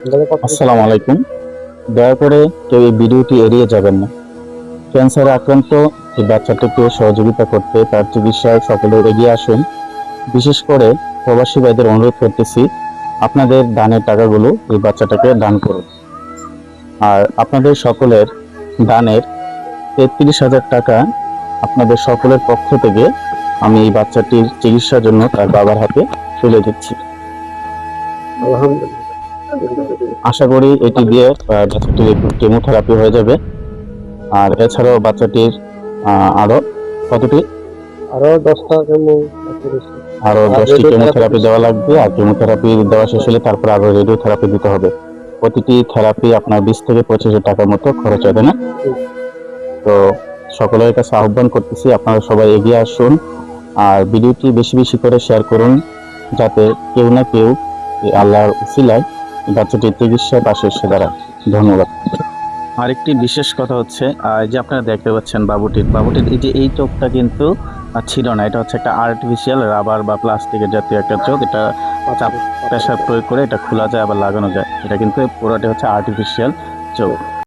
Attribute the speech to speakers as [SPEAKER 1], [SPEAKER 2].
[SPEAKER 1] আসসালামু আলাইকুম। দয়া করে কেউ এই ভিডিওটি এড়িয়ে যাবেন না। ক্যান্সারে আক্রান্ত এই বাচ্চাটিকে সহযোগিতা করতে তার চিকিৎসায় সকলে এগিয়ে আসুন। বিশেষ করে প্রবাসী ভাইদের অনুরোধ করতেছি, আপনাদের দানের টাকাগুলো এই বাচ্চাটাকে দান করুন। আর আপনাদের সকলের দানের ৩৩,০০০ টাকা আপনাদের সকলের পক্ষ থেকে আমি এই বাচ্চাটির চিকিৎসার জন্য তার বাবার হাতে তুলে দিচ্ছি। আশা করি এটি দিয়ে বাচ্চাটির একটু কেমোথেরাপি হয়ে যাবে। আর এছাড়াও বাচ্চাটির আরো কতটি আরো 10টি কেমোথেরাপি দেওয়া লাগবে। আর কেমোথেরাপি দেওয়া শেষ হলে তারপর আরো রেডিওথেরাপি দিতে হবে। প্রতিটি থেরাপি আপনার 20 থেকে 25,000 টাকার মতো খরচ হবে না। তো সকলের কাছে আহ্বান করতেছি, আপনারা সবাই এগিয়ে আসুন আর ভিডিওটি বেশি বেশি করে শেয়ার করুন, যাতে কেউ না কেউ আল্লাহর উসিলায় বাচ্চাটির চিকিৎসায় পাশে এসে দাঁড়ায়। ধন্যবাদ। আরেকটি বিশেষ কথা হচ্ছে, যে আপনারা দেখতে পাচ্ছেন বাবুটির এই যে এই চোখটা কিন্তু ছিল না। এটা হচ্ছে একটা আর্টিফিশিয়াল রাবার বা প্লাস্টিকের জাতীয় একটা চোখ। এটা প্রেসার প্রয়োগ করে এটা খোলা যায় আবার লাগানো যায়। এটা কিন্তু পুরোটা হচ্ছে আর্টিফিশিয়াল চোখ।